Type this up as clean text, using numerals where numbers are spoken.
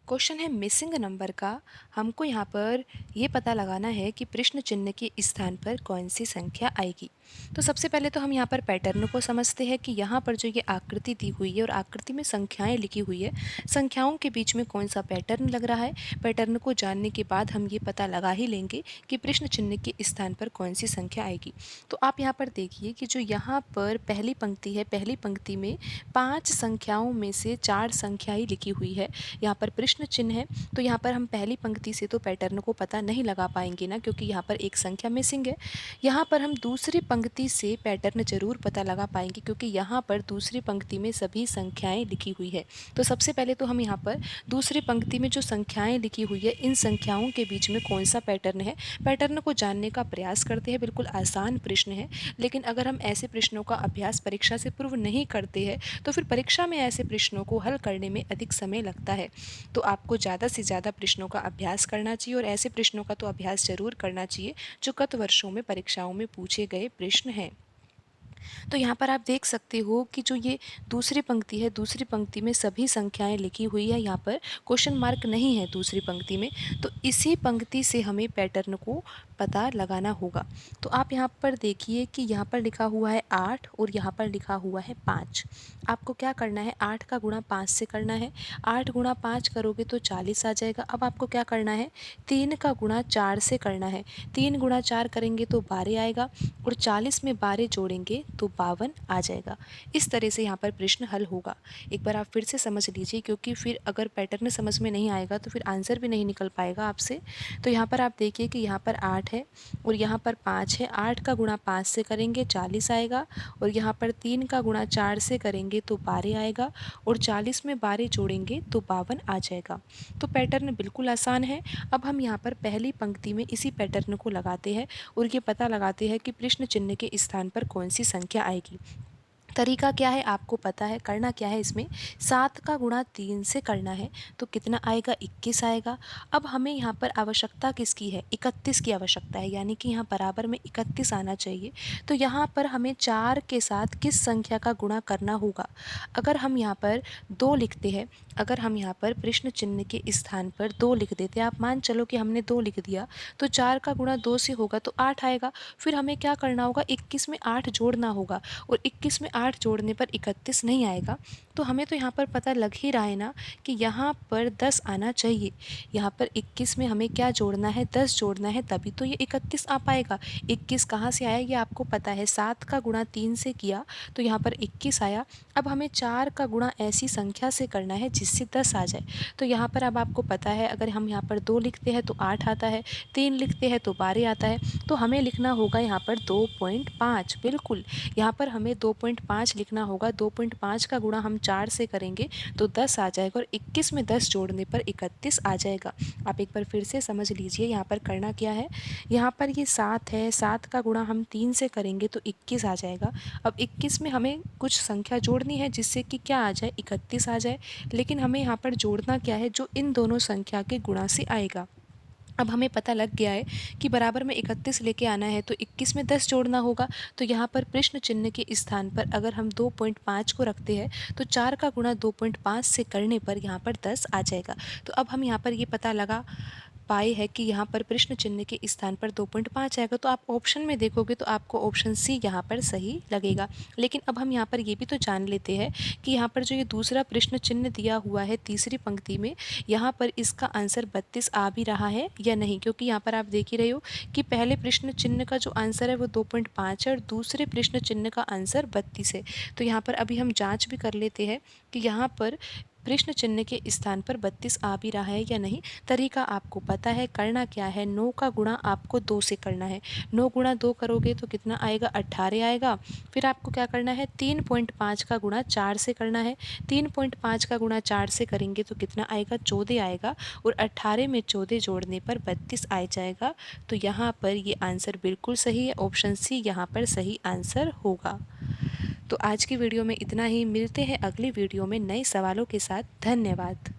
Question है missing number का। हमको यहाँ पर ये पता लगाना है कि प्रश्न चिन्ह के स्थान पर कौन सी संख्या आएगी। तो सबसे पहले तो हम यहाँ पर पैटर्न को समझते हैं कि यहाँ पर जो ये आकृति दी हुई है और आकृति में संख्याएं लिखी हुई है, संख्याओं के बीच में कौन सा पैटर्न लग रहा है। पैटर्न को जानने के बाद हम ये पता लगा ही लेंगे कि प्रश्न चिन्ह के स्थान पर कौन सी संख्या आएगी। तो आप यहाँ पर देखिए कि जो यहाँ पर पहली पंक्ति है, पहली पंक्ति में 5 संख्याओं में से 4 संख्याएं लिखी हुई है। यहाँ पर प्रश्न चिन्ह है, तो यहाँ पर हम पहली पंक्ति से तो पैटर्न को पता नहीं लगा पाएंगे ना, क्योंकि यहाँ पर एक संख्या मिसिंग है। यहाँ पर हम दूसरी पंक्ति से पैटर्न जरूर पता लगा पाएंगे, क्योंकि यहाँ पर दूसरी पंक्ति में सभी संख्याएं लिखी हुई है। तो सबसे पहले तो हम यहाँ पर दूसरी पंक्ति में जो संख्याएं लिखी हुई है, इन संख्याओं के बीच में कौन सा पैटर्न है, पैटर्न को जानने का प्रयास करते हैं। बिल्कुल आसान प्रश्न है, लेकिन अगर हम ऐसे प्रश्नों का अभ्यास परीक्षा से पूर्व नहीं करते हैं तो फिर परीक्षा में ऐसे प्रश्नों को हल करने में अधिक समय लगता है। तो आपको ज़्यादा से ज़्यादा प्रश्नों का अभ्यास करना चाहिए, और ऐसे प्रश्नों का तो अभ्यास ज़रूर करना चाहिए जो गत वर्षों में परीक्षाओं में पूछे गए प्रश्न हैं। तो यहाँ पर आप देख सकते हो कि जो ये दूसरी पंक्ति है, दूसरी पंक्ति में सभी संख्याएं लिखी हुई है। यहाँ पर क्वेश्चन मार्क नहीं है दूसरी पंक्ति में, तो इसी पंक्ति से हमें पैटर्न को पता लगाना होगा। तो आप यहाँ पर देखिए कि यहाँ पर लिखा हुआ है 8 और यहाँ पर लिखा हुआ है 5। आपको क्या करना है, 8 का गुणा 5 से करना है। 8 गुणा 5 करोगे तो 40 आ जाएगा। अब आपको क्या करना है, 3 का गुणा 4 से करना है। 3 गुणा 4 करेंगे तो 12 आएगा, और 40 में 12 जोड़ेंगे तो 52 आ जाएगा। इस तरह से यहाँ पर प्रश्न हल होगा। एक बार आप फिर से समझ लीजिए, क्योंकि फिर अगर पैटर्न समझ में नहीं आएगा तो फिर आंसर भी नहीं निकल पाएगा आपसे। तो यहाँ पर आप देखिए कि यहाँ पर 8 है और यहाँ पर 5 है। 8 का गुणा 5 से करेंगे 40 आएगा, और यहाँ पर 3 का गुणा 4 से करेंगे तो 12 आएगा, और 40 में 12 जोड़ेंगे तो 52 आ जाएगा। तो पैटर्न बिल्कुल आसान है। अब हम यहाँ पर पहली पंक्ति में इसी पैटर्न को लगाते हैं और ये पता लगाते हैं कि प्रश्न चिन्ह के स्थान पर कौन सी संख्या आएगी। तरीका क्या है आपको पता है, करना क्या है इसमें, 7 का गुणा 3 से करना है तो कितना आएगा, 21 आएगा। अब हमें यहाँ पर आवश्यकता किसकी है, 31 की आवश्यकता है, यानी कि यहाँ बराबर में 31 आना चाहिए। तो यहाँ पर हमें 4 के साथ किस संख्या का गुणा करना होगा। अगर हम यहाँ पर 2 लिखते हैं, अगर हम यहाँ पर प्रश्न चिन्ह के स्थान पर 2 लिख देते हैं, आप मान चलो कि हमने 2 लिख दिया, तो 4 का गुणा 2 से होगा तो 8 आएगा। फिर हमें क्या करना होगा, 21 में 8 जोड़ना होगा, और 21 में 8 जोड़ने पर 31 नहीं आएगा। तो हमें तो यहाँ पर पता लग ही रहा है ना कि यहाँ पर 10 आना चाहिए। यहाँ पर 21 में हमें क्या जोड़ना है, 10 जोड़ना है, तभी तो ये 31 आ पाएगा। 21 कहाँ से आया ये आपको पता है, 7 का गुणा 3 से किया तो यहाँ पर 21 आया। अब हमें 4 का गुणा ऐसी संख्या से करना है जिससे 10 आ जाए। तो यहाँ पर अब आपको पता है, अगर हम यहाँ पर 2 लिखते हैं तो 8 आता है, 3 लिखते हैं तो 12 आता है। तो हमें लिखना होगा यहाँ पर 2.5। बिल्कुल यहाँ पर हमें 2.5 लिखना होगा। 2.5 का गुणा हम 4 से करेंगे तो 10 आ जाएगा, और 21 में 10 जोड़ने पर 31 आ जाएगा। आप एक बार फिर से समझ लीजिए यहाँ पर करना क्या है। यहाँ पर ये 7 है, 7 का गुणा हम 3 से करेंगे तो 21 आ जाएगा। अब 21 में हमें कुछ संख्या जोड़नी है जिससे कि क्या आ जाए, 31 आ जाए। लेकिन हमें यहाँ पर जोड़ना क्या है, जो इन दोनों संख्या के गुणा से आएगा। अब हमें पता लग गया है कि बराबर में 31 लेके आना है तो 21 में 10 जोड़ना होगा। तो यहाँ पर प्रश्न चिन्ह के स्थान पर अगर हम 2.5 को रखते हैं तो 4 का गुणा 2.5 से करने पर यहाँ पर 10 आ जाएगा। तो अब हम यहाँ पर ये पता लगा पाए है कि यहाँ पर प्रश्न चिन्ह के स्थान पर 2.5 आएगा। तो आप ऑप्शन में देखोगे तो आपको ऑप्शन सी यहाँ पर सही लगेगा। लेकिन अब हम यहाँ पर ये भी तो जान लेते हैं कि यहाँ पर जो ये दूसरा प्रश्न चिन्ह दिया हुआ है तीसरी पंक्ति में, यहाँ पर इसका आंसर 32 आ भी रहा है या नहीं, क्योंकि यहाँ पर आप देख ही रहे हो कि पहले प्रश्न चिन्ह का जो आंसर है वो 2.5 है और दूसरे प्रश्न चिन्ह का आंसर 32 है। तो यहाँ पर अभी हम जाँच भी कर लेते हैं कि यहाँ पर प्रश्न चिन्ह के स्थान पर 32 आ भी रहा है या नहीं। तरीका आपको पता है, करना क्या है, 9 का गुणा आपको 2 से करना है। 9 गुणा 2 करोगे तो कितना आएगा, 18 आएगा। फिर आपको क्या करना है, 3.5 का गुणा 4 से करना है। 3.5 का गुणा 4 से करेंगे तो कितना आएगा, 14 आएगा, और 18 में 14 जोड़ने पर 32 आ जाएगा। तो यहाँ पर ये आंसर बिल्कुल सही है, ऑप्शन सी यहाँ पर सही आंसर होगा। तो आज की वीडियो में इतना ही, मिलते हैं अगली वीडियो में नए सवालों के साथ। धन्यवाद।